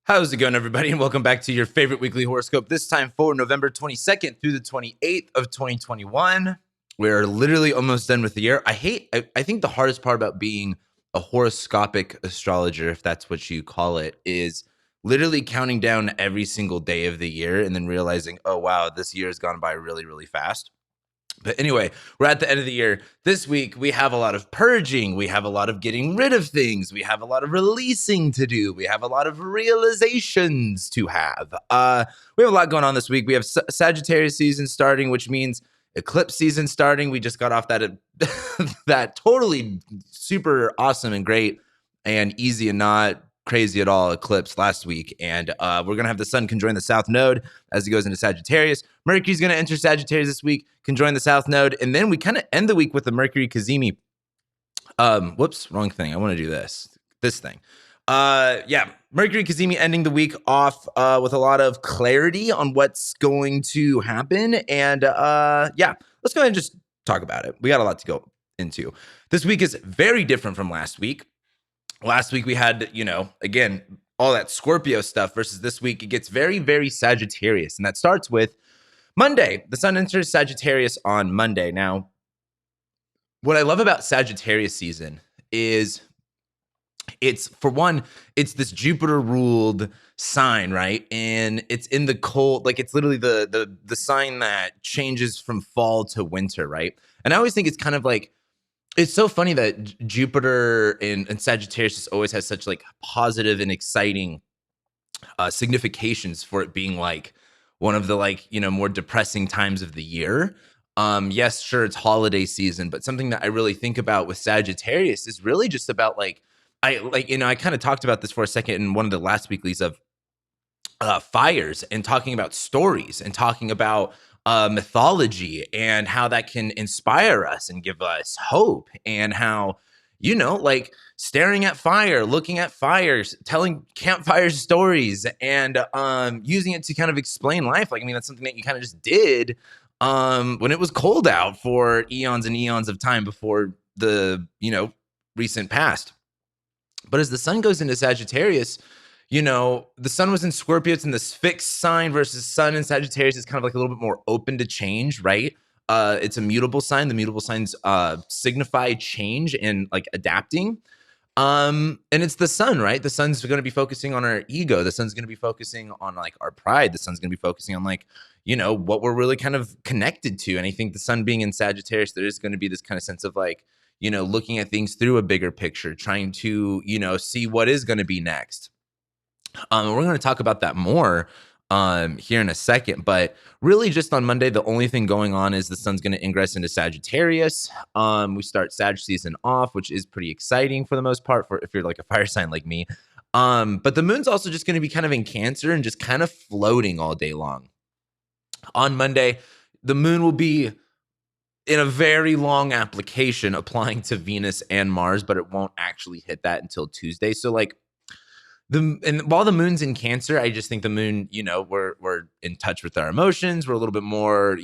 How's it going, everybody? And welcome back to your favorite weekly horoscope, this time for November 22nd through the 28th of 2021. We're literally almost done with the year. I think the hardest part about being a horoscopic astrologer, if that's what you call it, is literally counting down every single day of the year and then realizing, oh, wow, this year has gone by really, really fast. But anyway, we're at the end of the year. This week, we have a lot of purging. We have a lot of getting rid of things. We have a lot of releasing to do. We have a lot of realizations to have. We have a lot going on this week. We have Sagittarius season starting, which means eclipse season starting. We just got off that that totally super awesome and great and easy and not crazy at all eclipse last week. And we're going to have the sun conjoin the south node as it goes into Sagittarius. Mercury's going to enter Sagittarius this week, conjoin the south node. And then we kind of end the week with the Mercury Cazimi. Whoops, wrong thing. I want to do this thing. Mercury Cazimi ending the week off with a lot of clarity on what's going to happen. And let's go ahead and just talk about it. We got a lot to go into. This week is very different from last week. Last week we had, again, all that Scorpio stuff versus this week. It gets very, very Sagittarius. And that starts with Monday. The sun enters Sagittarius on Monday. Now, what I love about Sagittarius season is it's this Jupiter ruled sign, right? And it's in the cold, like it's literally the sign that changes from fall to winter, right? And I always think it's kind of like, it's so funny that Jupiter and Sagittarius just always has such like positive and exciting significations for it being like one of the more depressing times of the year. Yes, sure, it's holiday season, but something that I really think about with Sagittarius is really just about I kind of talked about this for a second in one of the last weeklies of fires and talking about stories and talking about mythology and how that can inspire us and give us hope, and how, staring at fire, looking at fires, telling campfire stories, and using it to kind of explain life. That's something that you kind of just did when it was cold out for eons and eons of time before the, recent past. But as the sun goes into Sagittarius, the sun was in Scorpio. It's in this fixed sign versus sun in Sagittarius is kind of like a little bit more open to change, right? It's a mutable sign. The mutable signs signify change and like adapting. And it's the sun, right? The sun's going to be focusing on our ego. The sun's going to be focusing on like our pride. The sun's going to be focusing on what we're really kind of connected to. And I think the sun being in Sagittarius, there is going to be this kind of sense of looking at things through a bigger picture, trying to, see what is going to be next. We're going to talk about that more here in a second, but really just on Monday, the only thing going on is the sun's going to ingress into Sagittarius. We start Sag season off, which is pretty exciting for the most part for if you're like a fire sign like me. But the moon's also just going to be kind of in Cancer and just kind of floating all day long. On Monday, the moon will be in a very long application applying to Venus and Mars, but it won't actually hit that until Tuesday. So while the moon's in Cancer, I just think the moon, we're in touch with our emotions. We're a little bit more,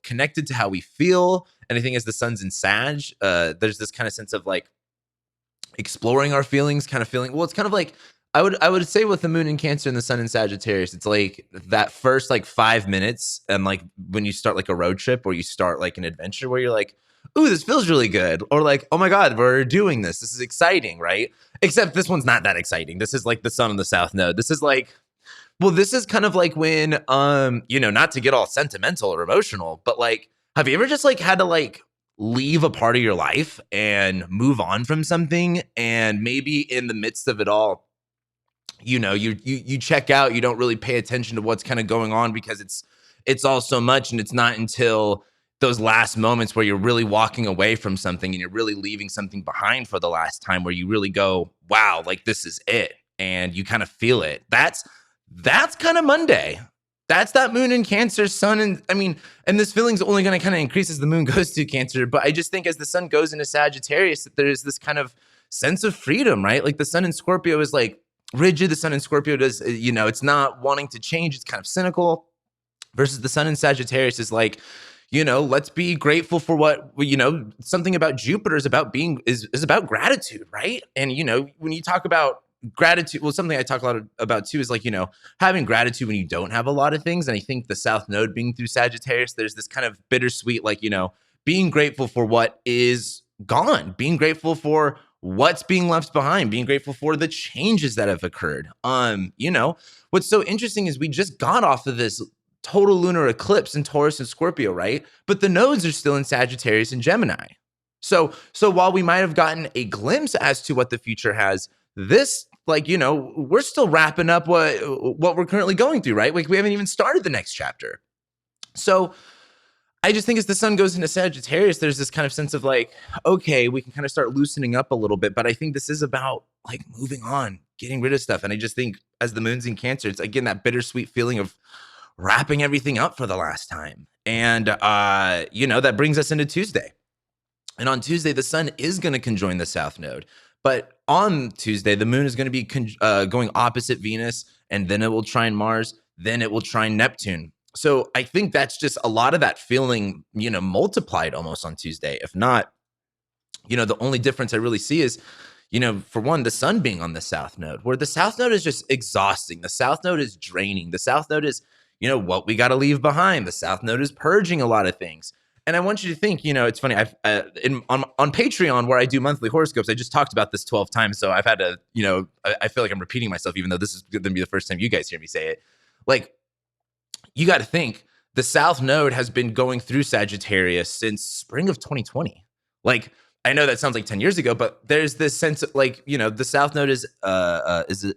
connected to how we feel. And I think as the sun's in Sag, there's this kind of sense of exploring our feelings, kind of feeling. Well, it's kind of like I would say with the moon in Cancer and the sun in Sagittarius, it's like that first 5 minutes, and when you start a road trip or you start an adventure where you're like, ooh, this feels really good. Or oh my God, we're doing this. This is exciting, right? Except this one's not that exciting. This is the sun on the south node. This is this is kind of when, not to get all sentimental or emotional, but have you ever just had to leave a part of your life and move on from something? And maybe in the midst of it all, you check out, you don't really pay attention to what's kind of going on because it's all so much. And it's not until those last moments where you're really walking away from something and you're really leaving something behind for the last time where you really go, wow, this is it. And you kind of feel it. That's kind of Monday. That's that moon in Cancer, sun. And this feeling's only going to kind of increase as the moon goes to Cancer. But I just think as the sun goes into Sagittarius, that there's this kind of sense of freedom, right? The sun in Scorpio is rigid. The sun in Scorpio does, it's not wanting to change. It's kind of cynical, versus the sun in Sagittarius is let's be grateful for what, something about Jupiter is about is about gratitude, right? And, when you talk about gratitude. Well, something I talk a lot about too is like, having gratitude when you don't have a lot of things. And I think the South Node being through Sagittarius, there's this kind of bittersweet, like, being grateful for what is gone, being grateful for what's being left behind, being grateful for the changes that have occurred. What's so interesting is we just got off of this total lunar eclipse in Taurus and Scorpio, right? But the nodes are still in Sagittarius and Gemini. So while we might have gotten a glimpse as to what the future has, this, like, we're still wrapping up what we're currently going through, right? Like, we haven't even started the next chapter. So I just think as the sun goes into Sagittarius, there's this kind of sense of like, okay, we can kind of start loosening up a little bit. But I think this is about like moving on, getting rid of stuff. And I just think as the moon's in Cancer, it's again that bittersweet feeling of wrapping everything up for the last time. And, that brings us into Tuesday. And on Tuesday, the sun is going to conjoin the South Node. But on Tuesday, the moon is going to be going opposite Venus, and then it will trine Mars, then it will trine Neptune. So I think that's just a lot of that feeling, multiplied almost on Tuesday. If not, the only difference I really see is, for one, the sun being on the South Node, where the South Node is just exhausting. The South Node is draining. The South Node is, what we got to leave behind. The South Node is purging a lot of things. And I want you to think, it's funny. I've on Patreon, where I do monthly horoscopes, I just talked about this 12 times. So I've had to, I feel like I'm repeating myself, even though this is going to be the first time you guys hear me say it. Like, you got to think the South Node has been going through Sagittarius since spring of 2020. Like, I know that sounds like 10 years ago, but there's this sense of like, the South Node is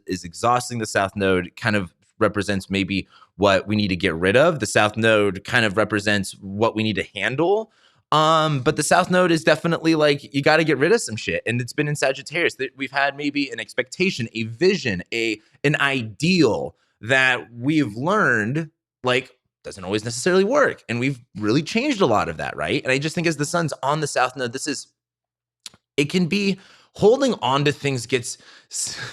exhausting. The South Node kind of represents maybe what we need to get rid of. The South Node kind of represents what we need to handle. But the South Node is definitely like, you got to get rid of some shit. And it's been in Sagittarius. We've had maybe an expectation, a vision, an ideal that we've learned, like, doesn't always necessarily work. And we've really changed a lot of that, right? And I just think as the sun's on the South Node, it can be holding on to things this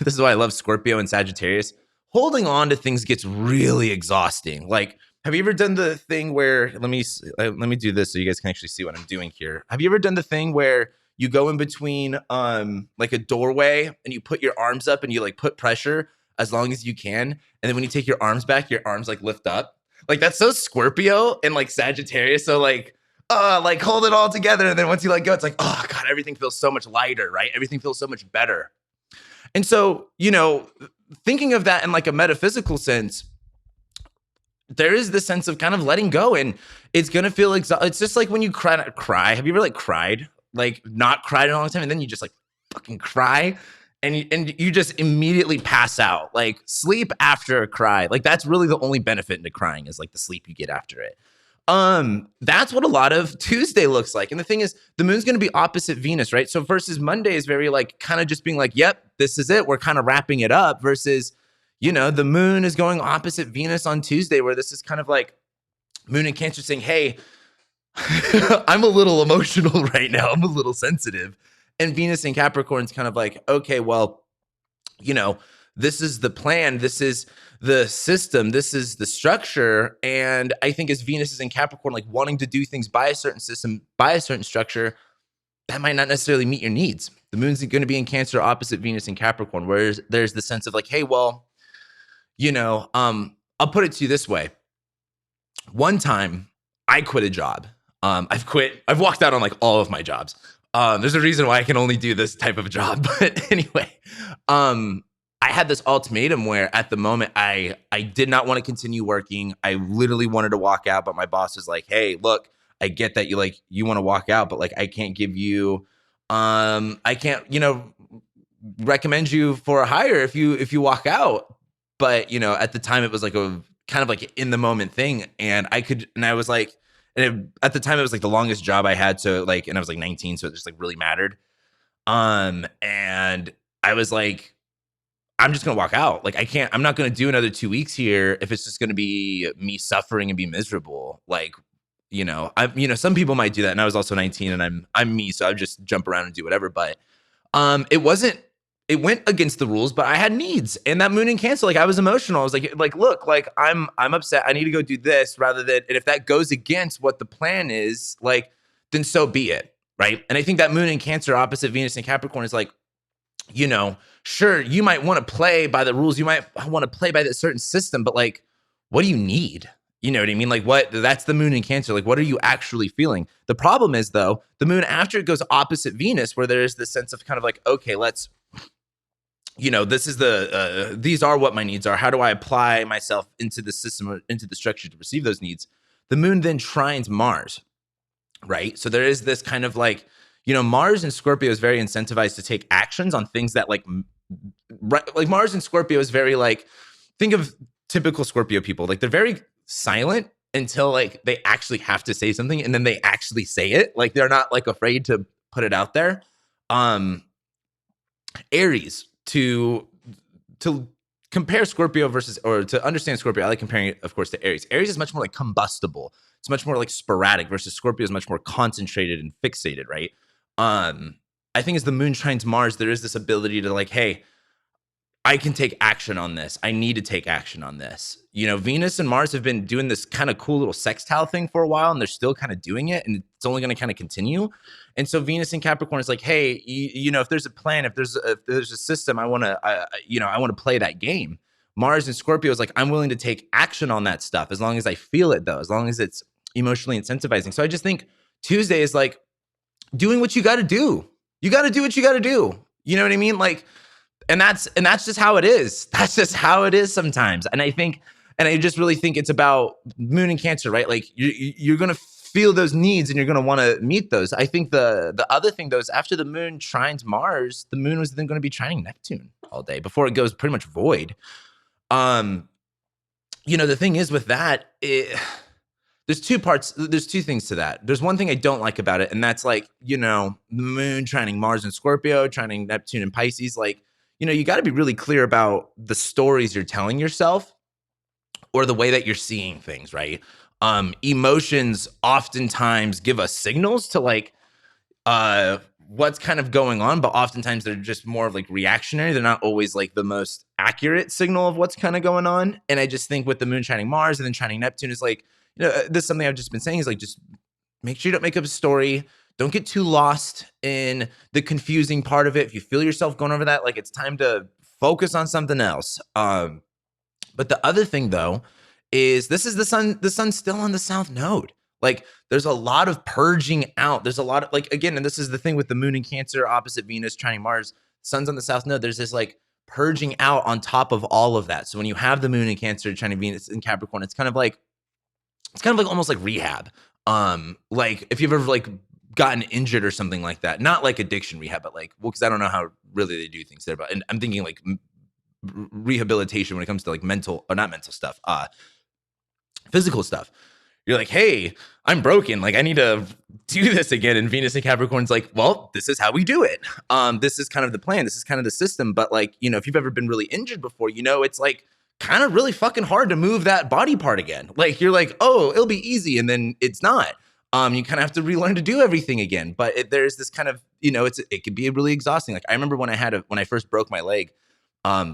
is why I love Scorpio and Sagittarius. Holding on to things gets really exhausting. Like, have you ever done the thing where, let me do this so you guys can actually see what I'm doing here. Have you ever done the thing where you go in between like a doorway and you put your arms up and you like put pressure as long as you can, and then when you take your arms back, your arms like lift up? Like, that's so Scorpio and like Sagittarius. So like hold it all together, and then once you let go, it's like, oh God, everything feels so much lighter, right? Everything feels so much better. And so, thinking of that in like a metaphysical sense, there is this sense of kind of letting go, and it's going to feel it's just like when you cry. Have you ever like cried, like not cried in a long time, and then you just like fucking cry, and you just immediately pass out, like sleep after a cry. Like, that's really the only benefit into crying, is like the sleep you get after it. That's what a lot of Tuesday looks like. And the thing is, the moon's going to be opposite Venus, right? So versus Monday is very like kind of just being like, yep, this is it. We're kind of wrapping it up, versus, the moon is going opposite Venus on Tuesday, where this is kind of like moon in Cancer saying, hey, I'm a little emotional right now. I'm a little sensitive. And Venus in Capricorn's kind of like, okay, well, this is the plan. This is the system. This is the structure. And I think as Venus is in Capricorn, like wanting to do things by a certain system, by a certain structure, that might not necessarily meet your needs. The moon's going to be in Cancer opposite Venus in Capricorn, where there's the sense of like, hey, well, I'll put it to you this way. One time I quit a job. I've walked out on like all of my jobs. There's a reason why I can only do this type of job. But anyway, I had this ultimatum where at the moment I did not want to continue working. I literally wanted to walk out, but my boss was like, hey, look, I get that you want to walk out, but like, I can't give you, I can't, recommend you for a hire if you walk out. But, at the time it was like a kind of like in the moment thing. And I was like, at the time it was like the longest job I had. So like, and I was like 19. So it just like really mattered. And I was like, I'm just going to walk out. Like, I'm not going to do another 2 weeks here if it's just going to be me suffering and be miserable. Like, some people might do that. And I was also 19 and I'm me. So I would just jump around and do whatever. But, it went against the rules, but I had needs. And that moon in Cancer, like, I was emotional. I was like, look, like I'm upset. I need to go do this rather than, and if that goes against what the plan is, like, then so be it. Right. And I think that moon in Cancer opposite Venus and Capricorn is like, sure, you might want to play by the rules, you might want to play by that certain system, but like, what do you need? You know what I mean? Like, what, that's the moon in Cancer. Like, what are you actually feeling? The problem is, though, the moon, after it goes opposite Venus, where there's this sense of kind of like, okay, let's, this is these are what my needs are. How do I apply myself into the system, or into the structure to receive those needs? The moon then trines Mars, right? So there is this kind of like, Mars in Scorpio is very incentivized to take actions on things that like Mars in Scorpio is very like, think of typical Scorpio people. Like, they're very silent until like they actually have to say something, and then they actually say it. Like, they're not like afraid to put it out there. Aries, to compare Scorpio versus, or to understand Scorpio, I like comparing it, of course, to Aries. Aries is much more like combustible. It's much more like sporadic, versus Scorpio is much more concentrated and fixated, right? I think as the moon trines Mars, there is this ability to like, hey, I can take action on this. I need to take action on this. Venus and Mars have been doing this kind of cool little sextile thing for a while, and they're still kind of doing it, and it's only going to kind of continue. And so Venus in Capricorn is like, hey, if there's a plan, if there's a system, I want to play that game. Mars in Scorpio is like, I'm willing to take action on that stuff as long as I feel it, though, as long as it's emotionally incentivizing. So I just think Tuesday is like doing what you got to do. You got to do what you got to do. You know what I mean? Like, and that's just how it is. That's just how it is sometimes. And I just really think it's about moon and Cancer, right? Like, you're going to feel those needs, and you're going to want to meet those. I think the other thing, though, is after the moon trines Mars, the moon was then going to be trining Neptune all day before it goes pretty much void. The thing is with that, there's two parts. There's two things to that. There's one thing I don't like about it, and that's like, the moon trining Mars in Scorpio, trining Neptune in Pisces. Like, you got to be really clear about the stories you're telling yourself, or the way that you're seeing things, right? Emotions oftentimes give us signals to like what's kind of going on, but oftentimes they're just more of like reactionary. They're not always like the most accurate signal of what's kind of going on. And I just think with the moon trining Mars and then trining Neptune is like, this is something I've just been saying, is like, just make sure you don't make up a story. Don't get too lost in the confusing part of it. If you feel yourself going over that, like, it's time to focus on something else. But the other thing, though, is this is the sun. The sun's still on the south node. Like, there's a lot of purging out. There's a lot of, like, again, and this is the thing with the moon in Cancer, opposite Venus, trining Mars, sun's on the south node. There's this like purging out on top of all of that. So when you have the moon in Cancer, trining Venus in Capricorn, it's kind of like almost like rehab. Like, if you've ever like gotten injured or something like that, not like addiction rehab, but like, well, because I don't know how really they do things there, but, and I'm thinking like rehabilitation when it comes to like mental, or not mental stuff, physical stuff. You're like, hey, I'm broken. Like, I need to do this again. And Venus and Capricorn's like, well, this is how we do it. This is kind of the plan. This is kind of the system. But like, if you've ever been really injured before, it's like kind of really fucking hard to move that body part again. Like, you're like, oh, it'll be easy. And then it's not. You kind of have to relearn to do everything again. But there's this kind of, it can be really exhausting. Like, I remember when I first broke my leg,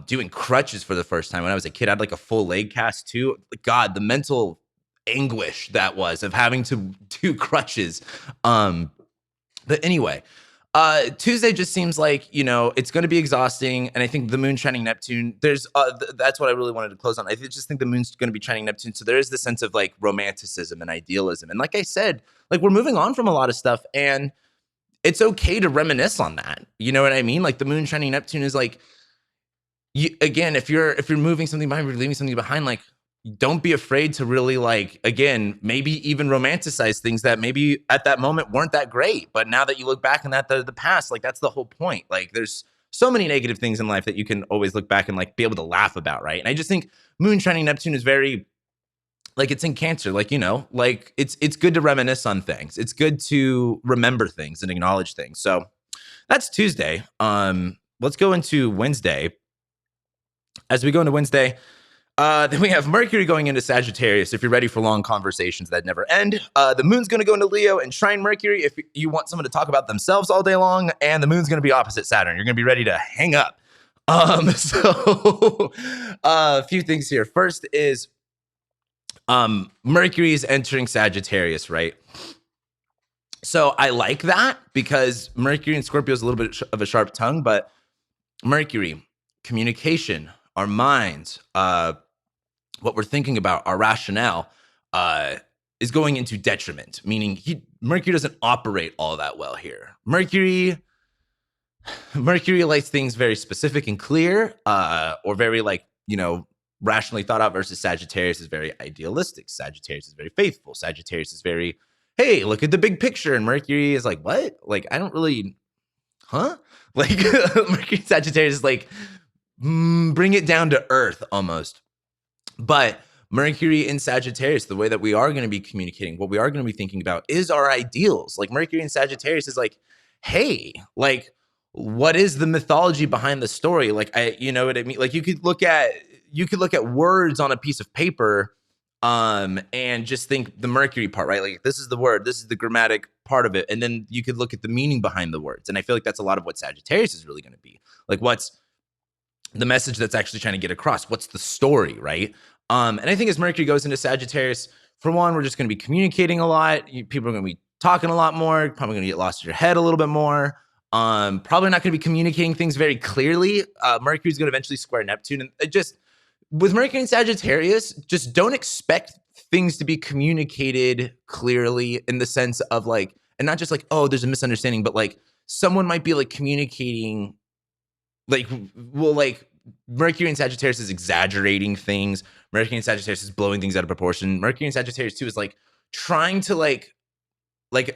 doing crutches for the first time when I was a kid. I had like a full leg cast too. God, the mental anguish that was of having to do crutches. But anyway, Tuesday just seems like, it's going to be exhausting. And I think the moon trining Neptune, that's what I really wanted to close on. I just think the moon's going to be trining Neptune. So there is this sense of like romanticism and idealism. And like I said, like, we're moving on from a lot of stuff, and it's okay to reminisce on that. You know what I mean? Like, the moon trining Neptune is like, again, if you're moving something behind, you're leaving something behind, like, don't be afraid to really, like, again, maybe even romanticize things that maybe at that moment weren't that great. But now that you look back on that, the past, like, that's the whole point. Like, there's so many negative things in life that you can always look back and like be able to laugh about, right? And I just think moon trining Neptune is very, like, it's in Cancer, like, like, it's good to reminisce on things. It's good to remember things and acknowledge things. So that's Tuesday. Let's go into Wednesday. As we go into Wednesday, then we have Mercury going into Sagittarius. If you're ready for long conversations that never end, the moon's going to go into Leo and trine Mercury if you want someone to talk about themselves all day long, and the moon's going to be opposite Saturn. You're going to be ready to hang up. So a few things here. First is Mercury is entering Sagittarius, right? So I like that because Mercury in Scorpio is a little bit of a sharp tongue, but Mercury, communication, our minds, what we're thinking about, our rationale, uh, is going into detriment, meaning Mercury doesn't operate all that well here. Mercury likes things very specific and clear, or very rationally thought out, versus Sagittarius is very idealistic. Sagittarius is very faithful. Sagittarius is very, hey, look at the big picture. And Mercury is like, what? Like, I don't really, huh? Like Mercury Sagittarius is like, bring it down to earth almost. But Mercury in Sagittarius, the way that we are going to be communicating, what we are going to be thinking about is our ideals. Like Mercury in Sagittarius is like, hey, like, what is the mythology behind the story? Like, you know what I mean? Like you could look at words on a piece of paper, and just think the Mercury part, right? Like this is the word, this is the grammatic part of it. And then you could look at the meaning behind the words. And I feel like that's a lot of what Sagittarius is really going to be. Like what's the message that's actually trying to get across? What's the story, right? And I think as Mercury goes into Sagittarius, for one, we're just going to be communicating a lot. People are going to be talking a lot more, probably going to get lost in your head a little bit more. Probably not going to be communicating things very clearly. Mercury's going to eventually square Neptune. And just with Mercury and Sagittarius, just don't expect things to be communicated clearly in the sense of like, and not just like, oh, there's a misunderstanding, but like someone might be like communicating like, well, like Mercury and Sagittarius is exaggerating things. Mercury and Sagittarius is blowing things out of proportion. Mercury and Sagittarius too is like trying to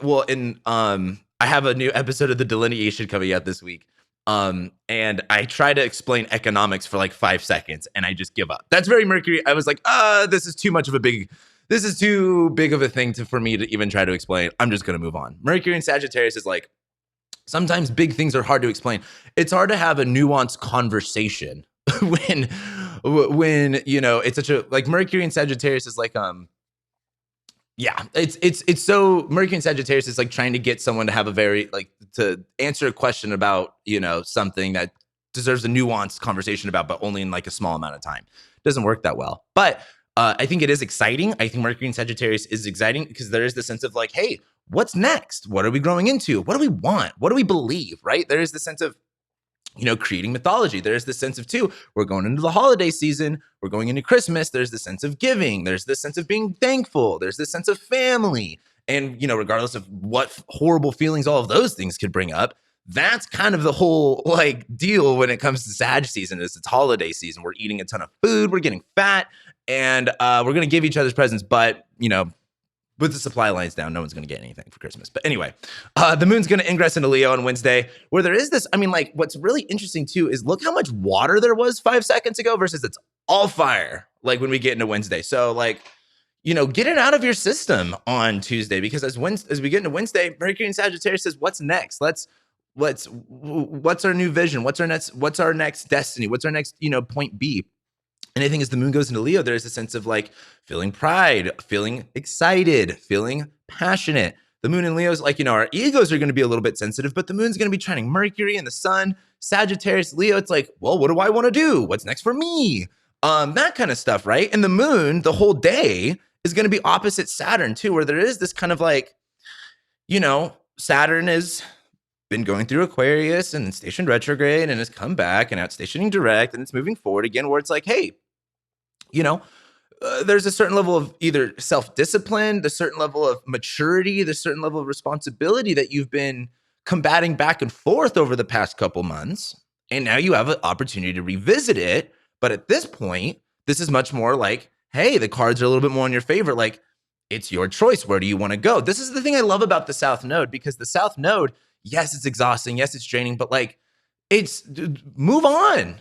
well, in I have a new episode of The Delineation coming out this week. And I try to explain economics for like 5 seconds and I just give up. That's very Mercury. I was like, this is too big of a thing for me to even try to explain. I'm just going to move on. Mercury and Sagittarius is like, sometimes big things are hard to explain. It's hard to have a nuanced conversation when you know, it's such a, like Mercury and Sagittarius is like, yeah, it's so Mercury and Sagittarius is like trying to get someone to have a very to answer a question about, you know, something that deserves a nuanced conversation about, but only in like a small amount of time. It doesn't work that well. But I think it is exciting. I think Mercury and Sagittarius is exciting because there is the sense of like, hey, what's next? What are we growing into? What do we want? What do we believe? Right? There is the sense of, you know, creating mythology. There's the sense of too, we're going into the holiday season. We're going into Christmas. There's the sense of giving. There's the sense of being thankful. There's the sense of family. And, you know, regardless of what horrible feelings all of those things could bring up, that's kind of the whole like deal when it comes to Sag season. Is it's holiday season. We're eating a ton of food. We're getting fat, and we're going to give each other's presents. But, you know, with the supply lines down, no one's going to get anything for Christmas. But anyway, the moon's going to ingress into Leo on Wednesday, where there is this, I mean, like, what's really interesting too is look how much water there was 5 seconds ago versus it's all fire, like when we get into Wednesday. So like, you know, get it out of your system on Tuesday, because as we get into Wednesday, Mercury and Sagittarius says, what's next? What's our new vision? What's our next destiny? What's our next, you know, point B? And I think as the moon goes into Leo, there's a sense of like feeling pride, feeling excited, feeling passionate. The moon in Leo is like, you know, our egos are going to be a little bit sensitive, but the moon's going to be trining Mercury and the sun, Sagittarius, Leo. It's like, well, what do I want to do? What's next for me? That kind of stuff, right? And the moon, the whole day, is going to be opposite Saturn too, where there is this kind of like, you know, Saturn has been going through Aquarius and stationed retrograde and has come back and out stationing direct, and it's moving forward again, where it's like, hey, you know, there's a certain level of either self-discipline, a certain level of maturity, the certain level of responsibility that you've been combating back and forth over the past couple months. And now you have an opportunity to revisit it. But at this point, this is much more like, hey, the cards are a little bit more in your favor. Like, it's your choice. Where do you want to go? This is the thing I love about the South Node, because the South Node, yes, it's exhausting. Yes, it's draining, but like, move on.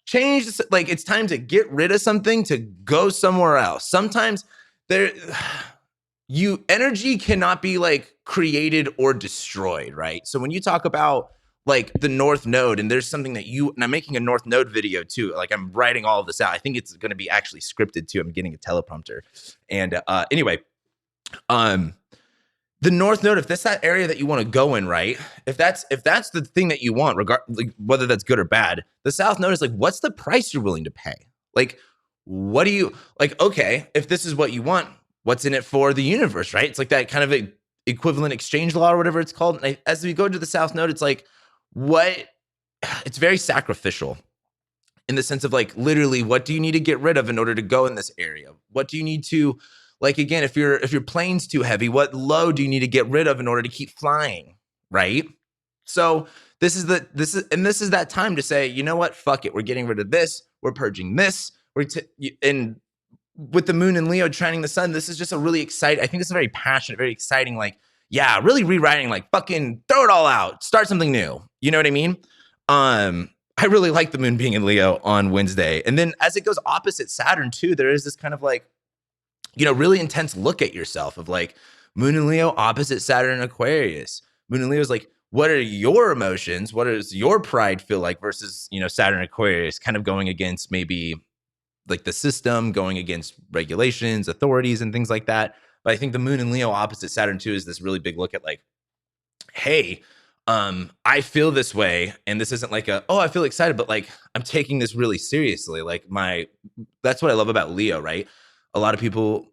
Change, like it's time to get rid of something to go somewhere else. Sometimes energy cannot be like created or destroyed, right? So when you talk about like the North Node, and there's something that and I'm making a North Node video too. Like I'm writing all of this out. I think it's going to be actually scripted too. I'm getting a teleprompter. And anyway, the North Node, if that's that area that you want to go in, right? If that's the thing that you want, like, whether that's good or bad, the South Node is like, what's the price you're willing to pay? Like, what do you like? Okay, if this is what you want, what's in it for the universe, right? It's like that kind of a equivalent exchange law or whatever it's called. And as we go to the South Node, it's like, what it's very sacrificial in the sense of like literally what do you need to get rid of in order to go in this area? What do you need to like again if your plane's too heavy, what load do you need to get rid of in order to keep flying, right? So this is that time to say, you know what? Fuck it. We're getting rid of this. We're purging this. And with the moon and Leo trining the sun, this is just a really exciting. I think this is very passionate, very exciting. Like, yeah, really rewriting. Like, fucking throw it all out, start something new. You know what I mean? I really like the moon being in Leo on Wednesday, and then as it goes opposite Saturn too, there is this kind of like, really intense look at yourself of like moon and Leo opposite Saturn and Aquarius. Moon and Leo is like, what are your emotions? What does your pride feel like versus, Saturn and Aquarius kind of going against maybe like the system, going against regulations, authorities, and things like that. But I think the moon and Leo opposite Saturn too is this really big look at like, hey, I feel this way, and this isn't like I feel excited, but like I'm taking this really seriously. Like that's what I love about Leo, right? A lot of people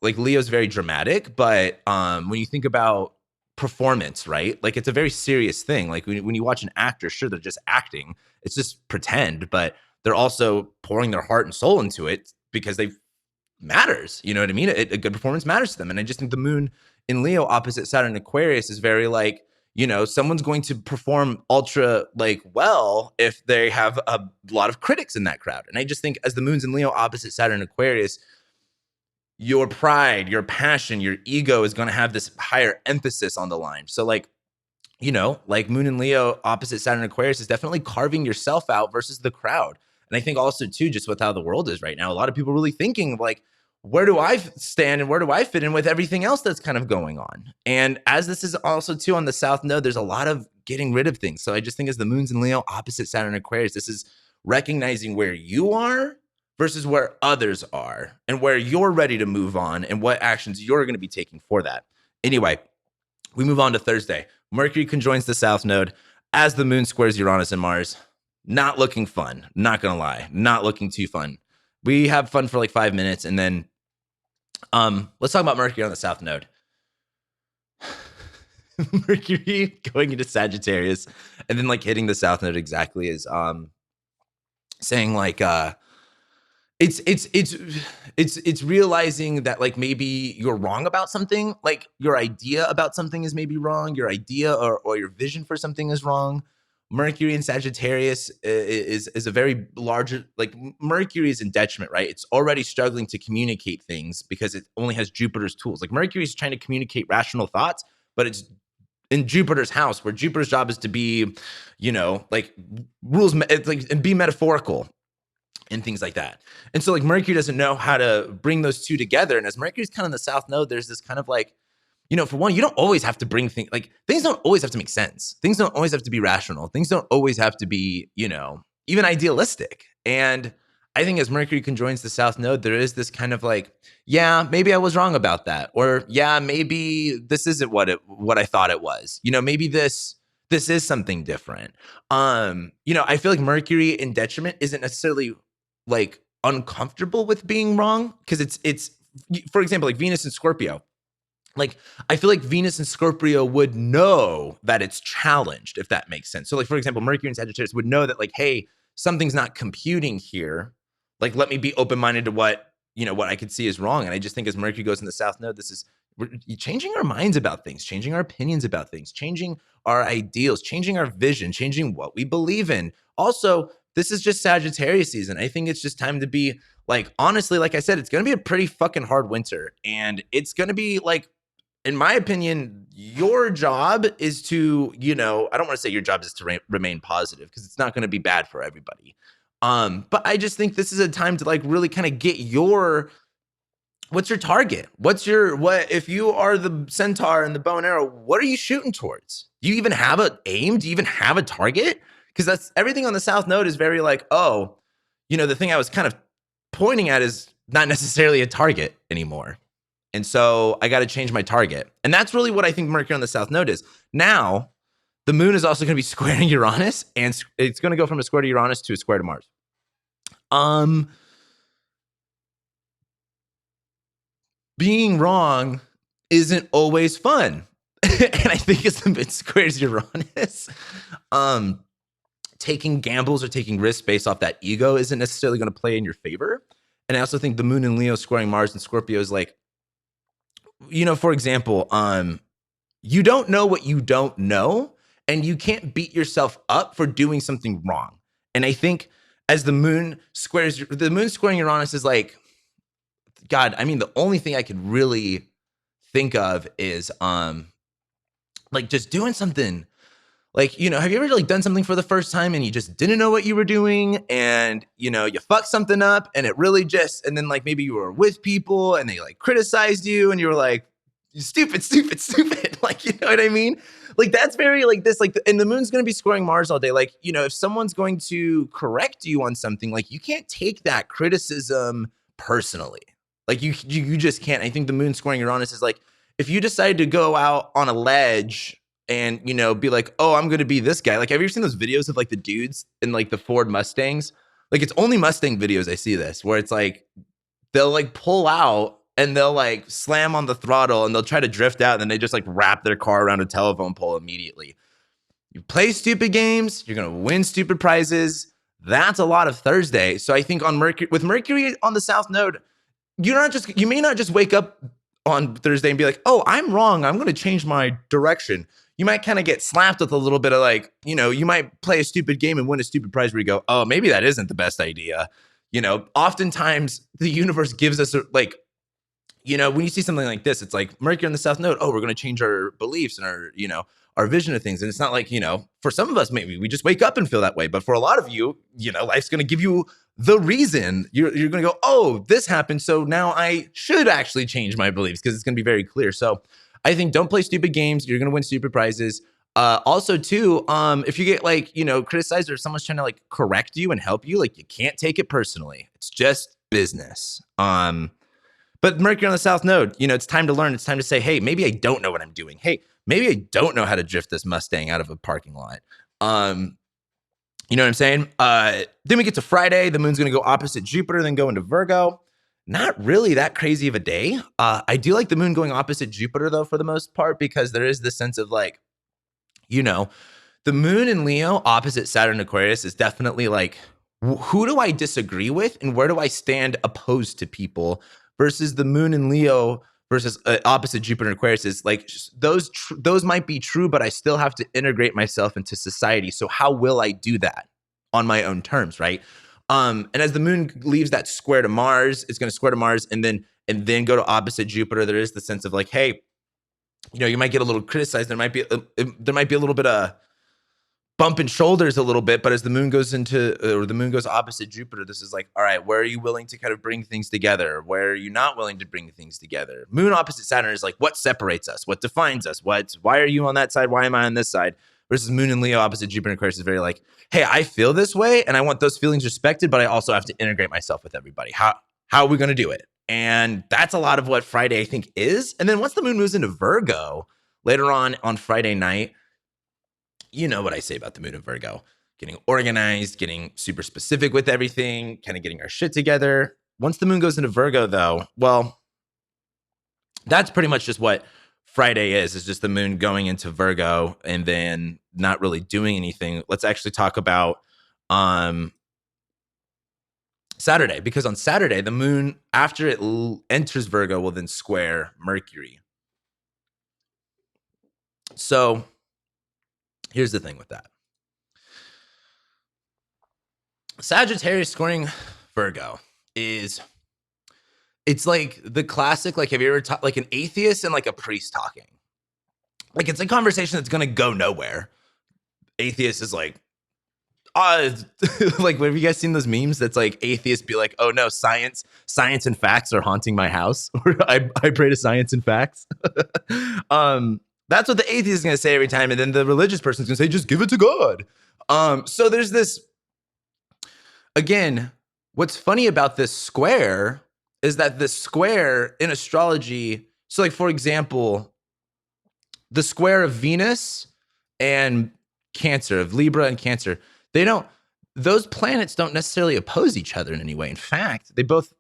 like Leo's very dramatic, but when you think about performance, right? Like it's a very serious thing. Like when you watch an actor, sure, they're just acting. It's just pretend, but they're also pouring their heart and soul into it because they matters. You know what I mean? A good performance matters to them. And I just think the moon in Leo opposite Saturn and Aquarius is very like, someone's going to perform ultra like well if they have a lot of critics in that crowd. And I just think as the moon's in Leo opposite Saturn and Aquarius, your pride, your passion, your ego is going to have this higher emphasis on the line. So like, like moon and Leo opposite Saturn and Aquarius is definitely carving yourself out versus the crowd. And I think also too, just with how the world is right now, a lot of people really thinking like, where do I stand and where do I fit in with everything else that's kind of going on? And as this is also too on the South Node, there's a lot of getting rid of things. So I just think as the moon's in Leo opposite Saturn and Aquarius, this is recognizing where you are versus where others are and where you're ready to move on and what actions you're going to be taking for that. Anyway, we move on to Thursday. Mercury conjoins the South Node as the moon squares Uranus and Mars. Not looking fun. Not going to lie. Not looking too fun. We have fun for like 5 minutes and then let's talk about Mercury on the South Node. Mercury going into Sagittarius and then like hitting the South Node exactly is saying like it's realizing that like maybe you're wrong about something, like your idea about something is maybe wrong, your idea or your vision for something is wrong. Mercury in Sagittarius is a very larger, like Mercury is in detriment, right? It's already struggling to communicate things because it only has Jupiter's tools. Like Mercury is trying to communicate rational thoughts, but it's in Jupiter's house where Jupiter's job is to be, like rules, it's like, and be metaphorical and things like that. And so like Mercury doesn't know how to bring those two together. And as Mercury's kind of in the South Node, there's this kind of like, for one, you don't always have to bring things, like things don't always have to make sense. Things don't always have to be rational. Things don't always have to be, even idealistic. And I think as Mercury conjoins the South Node, there is this kind of like, yeah, maybe I was wrong about that. Or yeah, maybe this isn't what I thought it was. Maybe this is something different. I feel like Mercury in detriment isn't necessarily like uncomfortable with being wrong because it's for example, like Venus and Scorpio. Like, I feel like Venus and Scorpio would know that it's challenged, if that makes sense. So like, for example, Mercury and Sagittarius would know that like, hey, something's not computing here. Like, let me be open-minded to what I could see is wrong. And I just think as Mercury goes in the South Node, we're changing our minds about things, changing our opinions about things, changing our ideals, changing our vision, changing what we believe in. Also, this is just Sagittarius season. I think it's just time to be like, honestly, like I said, it's going to be a pretty fucking hard winter. And it's going to be like, in my opinion, your job is to, I don't want to say your job is to remain positive because it's not going to be bad for everybody. But I just think this is a time to like really kind of get what's your target? What if you are the centaur and the bow and arrow, what are you shooting towards? Do you even have an aim? Do you even have a target? Because that's everything on the South Node is very like, oh, the thing I was kind of pointing at is not necessarily a target anymore. And so I got to change my target. And that's really what I think Mercury on the South Node is. Now, the moon is also going to be squaring Uranus, and it's going to go from a square to Uranus to a square to Mars. Being wrong isn't always fun. And I think it's a bit squares Uranus. taking gambles or taking risks based off that ego isn't necessarily going to play in your favor. And I also think the moon in Leo squaring Mars and Scorpio is like, for example, you don't know what you don't know, and you can't beat yourself up for doing something wrong. And I think as the moon squaring Uranus is like, God, I mean, the only thing I could really think of is like just doing something like, have you ever like done something for the first time and you just didn't know what you were doing, and you fucked something up, and it really just, and then like maybe you were with people and they like criticized you and you were like, you stupid, like, you know what I mean? Like that's very like this, like, and the moon's going to be squaring Mars all day. Like, if someone's going to correct you on something, like you can't take that criticism personally. Like you just can't. I think the moon squaring Uranus is like, if you decide to go out on a ledge and, be like, oh, I'm going to be this guy. Like, have you ever seen those videos of like the dudes in like the Ford Mustangs? Like it's only Mustang videos I see this, where it's like, they'll like pull out and they'll like slam on the throttle and they'll try to drift out, and then they just like wrap their car around a telephone pole immediately. You play stupid games, you're going to win stupid prizes. That's a lot of Thursday. So I think with Mercury on the South Node, you may not just wake up on Thursday and be like, oh, I'm wrong, I'm going to change my direction. You might kind of get slapped with a little bit of like, you might play a stupid game and win a stupid prize where you go, oh, maybe that isn't the best idea. Oftentimes the universe gives us like, when you see something like this, it's like Mercury on the South Node. Oh, we're going to change our beliefs and our vision of things. And it's not like, for some of us, maybe we just wake up and feel that way. But for a lot of you, life's going to give you the reason. You're going to go, oh, this happened, so now I should actually change my beliefs, because it's going to be very clear. So I think don't play stupid games. You're going to win stupid prizes. Also, too, if you get like, criticized or someone's trying to like correct you and help you, like you can't take it personally. It's just business. But Mercury on the South Node, it's time to learn. It's time to say, hey, maybe I don't know what I'm doing. Hey, maybe I don't know how to drift this Mustang out of a parking lot. You know what I'm saying? Then we get to Friday. The moon's going to go opposite Jupiter, then go into Virgo. Not really that crazy of a day. I do like the moon going opposite Jupiter, though, for the most part, because there is this sense of like, the moon in Leo opposite Saturn Aquarius is definitely like, who do I disagree with and where do I stand opposed to people? Versus the moon in Leo versus opposite Jupiter and Aquarius is like, those might be true, but I still have to integrate myself into society. So how will I do that on my own terms, right? And as the moon leaves that square to Mars, it's going to square to Mars and then go to opposite Jupiter. There is the sense of like, hey, you might get a little criticized. There might be a little bit of bumping shoulders a little bit, but as the moon goes opposite Jupiter, this is like, all right, where are you willing to kind of bring things together? Where are you not willing to bring things together? Moon opposite Saturn is like, what separates us? What defines us? Why are you on that side? Why am I on this side? Versus moon and Leo opposite Jupiter and Aquarius is very like, hey, I feel this way and I want those feelings respected, but I also have to integrate myself with everybody. How are we going to do it? And that's a lot of what Friday, I think, is. And then once the moon moves into Virgo later on Friday night, you know what I say about the moon in Virgo, getting organized, getting super specific with everything, kind of getting our shit together. Once the moon goes into Virgo, though, well, that's pretty much just what Friday is just the moon going into Virgo and then not really doing anything. Let's actually talk about Saturday, because on Saturday, the moon, after it enters Virgo, will then square Mercury. So here's the thing with that. Sagittarius squaring Virgo it's like the classic, like, have you ever like an atheist and like a priest talking? Like, it's a conversation that's going to go nowhere. Atheist is like, like, have you guys seen those memes that's like atheists be like, oh no, science and facts are haunting my house? Or I pray to science and facts. That's what the atheist is going to say every time. And then the religious person is going to say, just give it to God. So there's this, again, what's funny about this square is that the square in astrology, so like, for example, the square of Venus and Cancer, of Libra and Cancer, those planets don't necessarily oppose each other in any way. In fact, they both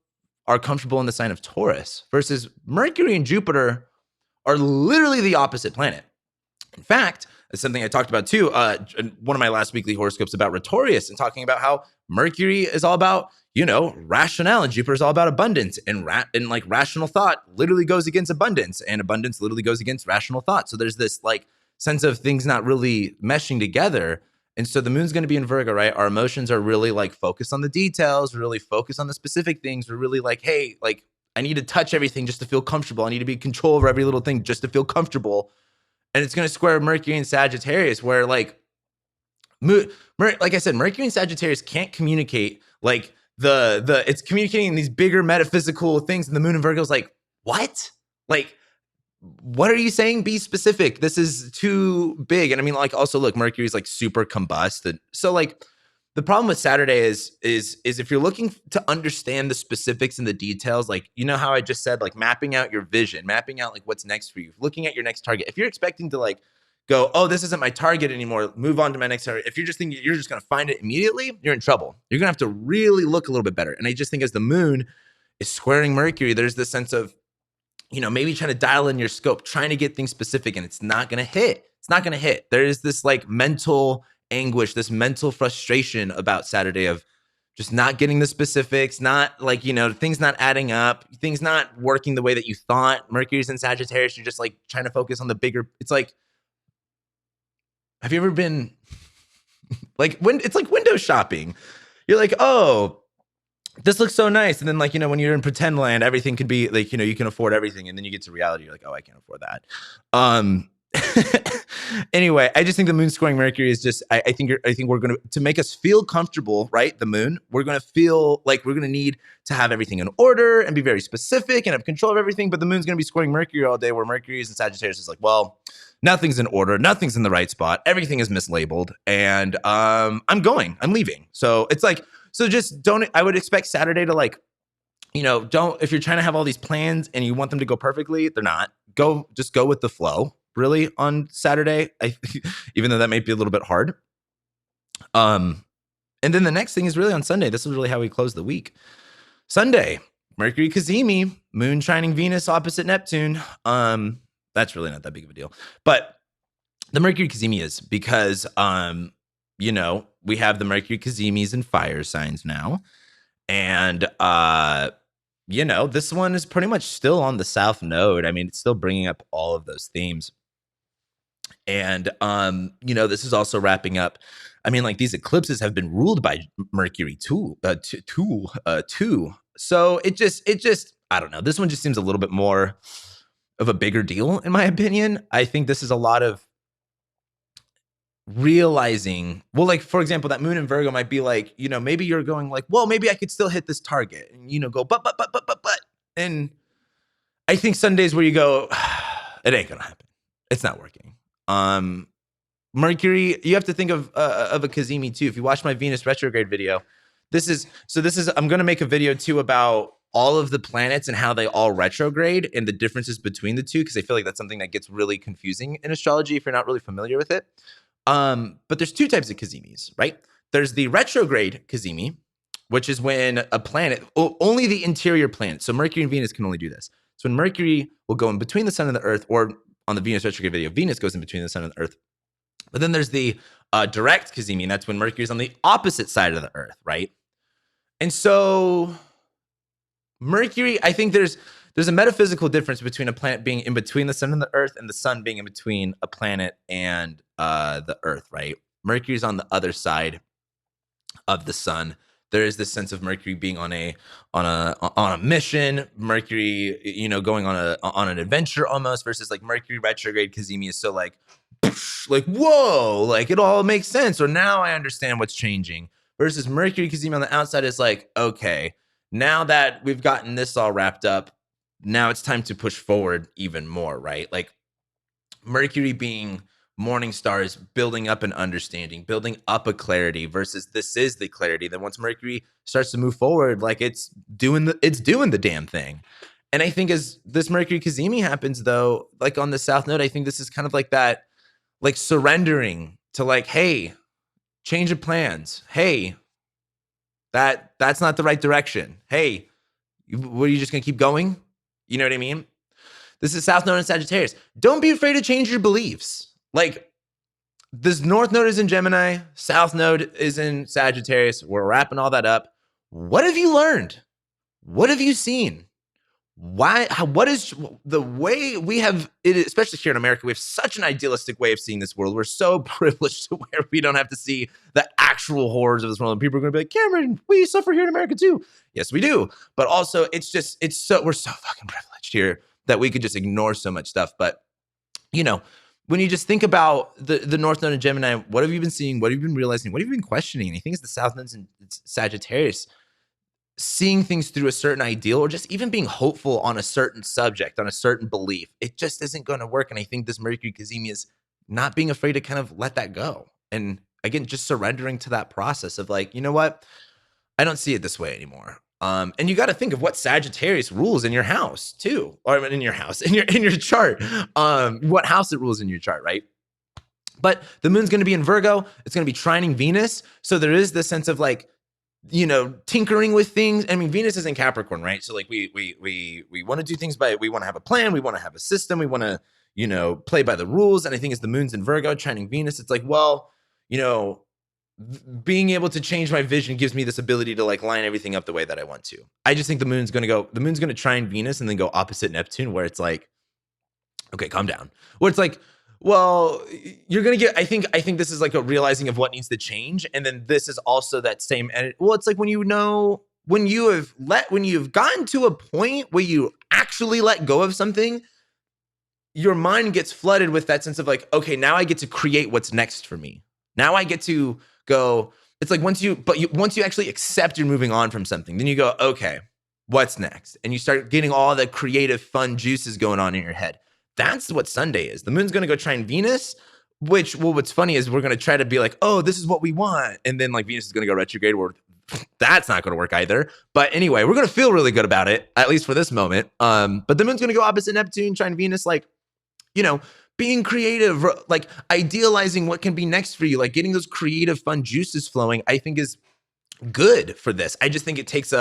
are comfortable in the sign of Taurus, versus Mercury and Jupiter are literally the opposite planet. In fact, It's something I talked about too. One of my last weekly horoscopes about Rhetorius, and talking about how Mercury is all about, rationale, and Jupiter is all about abundance, and like rational thought literally goes against abundance, and abundance literally goes against rational thought. So there's this like sense of things not really meshing together. And so the moon's going to be in Virgo, right? Our emotions are really like focused on the details, we're really focused on the specific things. We're really like, hey, like I need to touch everything just to feel comfortable. I need to be in control over every little thing just to feel comfortable. And it's going to square Mercury and Sagittarius, where like I said, Mercury and Sagittarius can't communicate like it's communicating these bigger metaphysical things, and the moon in Virgo is like, what? Like, what are you saying? Be specific. This is too big. And I mean, like, also look, Mercury is like super combust. And so like the problem with Saturday is if you're looking to understand the specifics and the details, like, how I just said, like mapping out your vision, mapping out like what's next for you, looking at your next target. If you're expecting to like go, oh, this isn't my target anymore, move on to my next target. If you're just thinking you're just going to find it immediately, you're in trouble. You're going to have to really look a little bit better. And I just think as the moon is squaring Mercury, there's this sense of, maybe trying to dial in your scope, trying to get things specific, and it's not going to hit. It's not going to hit. There is this like mental anguish, this mental frustration about Saturday of just not getting the specifics, not like, things not adding up, things not working the way that you thought. Mercury's in Sagittarius. You're just like trying to focus on the bigger. It's like, have you ever been like, it's like window shopping? You're like, oh, this looks so nice. And then like, when you're in pretend land, everything could be like, you can afford everything. And then you get to reality. You're like, oh, I can't afford that. Anyway, I just think the moon squaring Mercury is just, I think we're going to make us feel comfortable, right? The moon, we're going to feel like we're going to need to have everything in order and be very specific and have control of everything. But the moon's going to be squaring Mercury all day, where Mercury is in Sagittarius is like, well, nothing's in order. Nothing's in the right spot. Everything is mislabeled. And I'm leaving. So it's like, so just I would expect Saturday to like, if you're trying to have all these plans and you want them to go perfectly, they're not. Just go with the flow, really, on Saturday. Even though that might be a little bit hard. And then the next thing is really on Sunday. This is really how we close the week. Sunday, Mercury Cazimi, moon shining Venus opposite Neptune. That's really not that big of a deal. But the Mercury Cazimi is because, we have the Mercury Cazimis and fire signs now. And, this one is pretty much still on the South Node. I mean, it's still bringing up all of those themes. And, this is also wrapping up. I mean, like these eclipses have been ruled by Mercury too. So it just, I don't know. This one just seems a little bit more of a bigger deal, in my opinion. I think this is a lot of realizing, well, like for example, that moon in Virgo might be like, maybe you're going like, well, maybe I could still hit this target, and go, but, and I think Sundays where you go, it ain't gonna happen. It's not working. Mercury, you have to think of a Cazimi too. If you watch my Venus retrograde video, I'm gonna make a video too about all of the planets and how they all retrograde and the differences between the two, because I feel like that's something that gets really confusing in astrology if you're not really familiar with it. But there's two types of Cazimis, right? There's the retrograde Cazimi, which is when a planet, only the interior planet, so Mercury and Venus can only do this. So when Mercury will go in between the sun and the earth, or on the Venus retrograde video, Venus goes in between the sun and the earth. But then there's the direct Cazimi, and that's when Mercury is on the opposite side of the earth, right? And so Mercury, I think there's a metaphysical difference between a planet being in between the sun and the earth, and the sun being in between a planet and the earth, right? Mercury's on the other side of the sun. There is this sense of Mercury being on a mission, Mercury, going on an adventure almost, versus like Mercury retrograde Cazimi is so like whoa, like it all makes sense, or now I understand what's changing. Versus Mercury Cazimi on the outside is like, okay, now that we've gotten this all wrapped up, now it's time to push forward even more, right? Like Mercury being morning stars, building up an understanding, building up a clarity, versus this is the clarity. Then once Mercury starts to move forward, like it's doing the damn thing. And I think as this Mercury Cazimi happens though, like on the South Node, I think this is kind of like that, like surrendering to like, hey, change of plans. Hey, that's not the right direction. Hey, what, are you just going to keep going? You know what I mean? This is South Node and Sagittarius. Don't be afraid to change your beliefs. Like, this North Node is in Gemini, South Node is in Sagittarius. We're wrapping all that up. What have you learned? What have you seen? What is the way we have it, especially here in America? We have such an idealistic way of seeing this world. We're so privileged to where we don't have to see the actual horrors of this world. And people are going to be like, Cameron, we suffer here in America too. Yes, we do. But also, we're so fucking privileged here that we could just ignore so much stuff. But, when you just think about the North Node and Gemini, what have you been seeing? What have you been realizing? What have you been questioning? And I think it's the South Node and Sagittarius, seeing things through a certain ideal, or just even being hopeful on a certain subject, on a certain belief. It just isn't going to work. And I think this Mercury Cazimi is not being afraid to kind of let that go. And again, just surrendering to that process of like, you know what? I don't see it this way anymore. And you got to think of what Sagittarius rules in your house too, or in your house, in your chart, what house it rules in your chart, right? But the moon's going to be in Virgo. It's going to be trining Venus. So there is this sense of like, tinkering with things. I mean, Venus is in Capricorn, right? So like we want to do things we want to have a plan. We want to have a system. We want to, play by the rules. And I think as the moon's in Virgo, trining Venus, it's like, well, being able to change my vision gives me this ability to like line everything up the way that I want to. I just think the moon's going to trine Venus and then go opposite Neptune, where it's like, okay, calm down. Where it's like, well, you're going to get, I think this is like a realizing of what needs to change. And then this is also that same, well, it's like when you've gotten to a point where you actually let go of something, your mind gets flooded with that sense of like, okay, now I get to create what's next for me. Now I get to go, it's like once you actually accept you're moving on from something, then you go, okay, what's next? And you start getting all the creative, fun juices going on in your head. That's what Sunday is. The moon's going to go trine Venus, what's funny is we're going to try to be like, oh, this is what we want. And then like Venus is going to go retrograde. That's not going to work either. But anyway, we're going to feel really good about it, at least for this moment. But the moon's going to go opposite Neptune, trine Venus, like, being creative, like idealizing what can be next for you, like getting those creative, fun juices flowing, I think is good for this. I just think it takes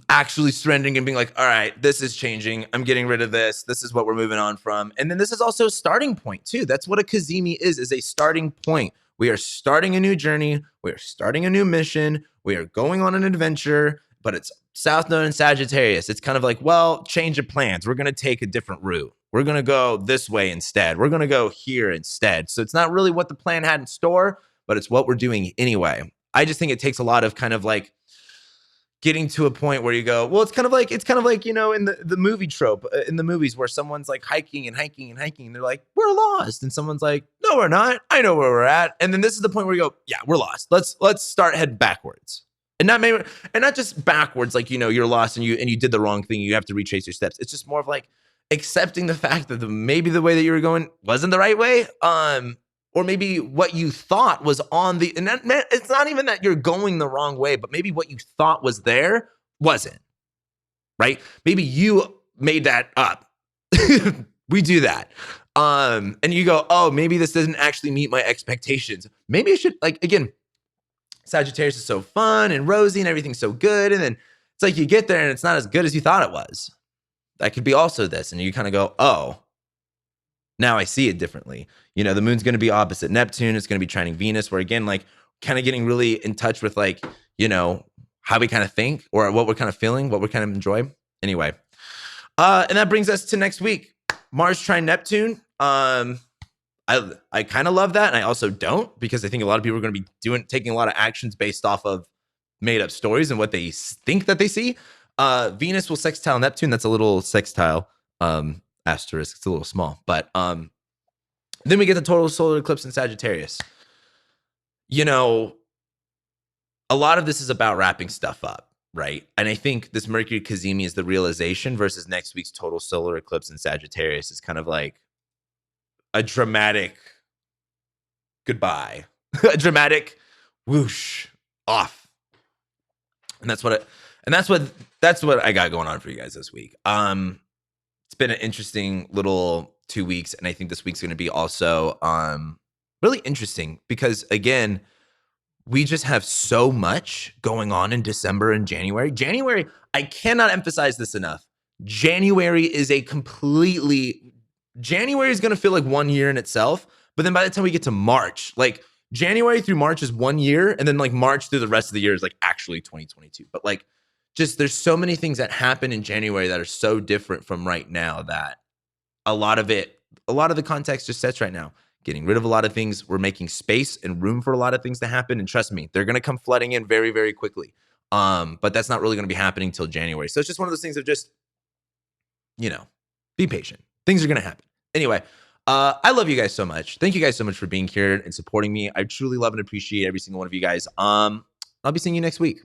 actually surrendering and being like, all right, this is changing. I'm getting rid of this. This is what we're moving on from. And then this is also a starting point too. That's what a Cazimi is a starting point. We are starting a new journey. We are starting a new mission. We are going on an adventure, but it's South Node and Sagittarius. It's kind of like, well, change of plans. We're going to take a different route. We're going to go this way instead. We're going to go here instead. So it's not really what the plan had in store, but it's what we're doing anyway. I just think it takes a lot of kind of like getting to a point where you go, well, it's kind of like, in the movie trope, in the movies where someone's like hiking and hiking and hiking. And they're like, we're lost. And someone's like, no, we're not. I know where we're at. And then this is the point where you go, yeah, we're lost. Let's start head backwards. And not just backwards, like, you're lost and you did the wrong thing. You have to retrace your steps. It's just more of like accepting the fact that maybe the way that you were going wasn't the right way. Or maybe what you thought was and it's not even that you're going the wrong way, but maybe what you thought was there wasn't, right? Maybe you made that up. We do that. And you go, oh, maybe this doesn't actually meet my expectations. Maybe I should, like, again, Sagittarius is so fun and rosy and everything's so good. And then it's like you get there and it's not as good as you thought it was. That could be also this. And you kind of go, oh, now I see it differently. The moon's going to be opposite Neptune. It's going to be trining Venus, where again, like kind of getting really in touch with like, how we kind of think or what we're kind of feeling, what we kind of enjoy. Anyway. And that brings us to next week. Mars trine Neptune. I kind of love that. And I also don't, because I think a lot of people are going to be taking a lot of actions based off of made up stories and what they think that they see. Venus will sextile Neptune. That's a little sextile. Asterisk, it's a little small, but then we get the total solar eclipse in Sagittarius. A lot of this is about wrapping stuff up, right? And I think this Mercury Cazimi is the realization versus next week's total solar eclipse in Sagittarius is kind of like a dramatic goodbye, a dramatic whoosh off. And that's what I got going on for you guys this week. It's been an interesting little 2 weeks, and I think this week's going to be also really interesting because, again, we just have so much going on in December and January. January, I cannot emphasize this enough. January is going to feel like 1 year in itself, But then by the time we get to March, like January through March is 1 year, and then like March through the rest of the year is like actually 2022. But like just there's so many things that happen in January that are so different from right now that a lot of the context just sets right now. Getting rid of a lot of things. We're making space and room for a lot of things to happen. And trust me, they're going to come flooding in very, very quickly. But that's not really going to be happening till January. So it's just one of those things of just, be patient. Things are going to happen. Anyway, I love you guys so much. Thank you guys so much for being here and supporting me. I truly love and appreciate every single one of you guys. I'll be seeing you next week.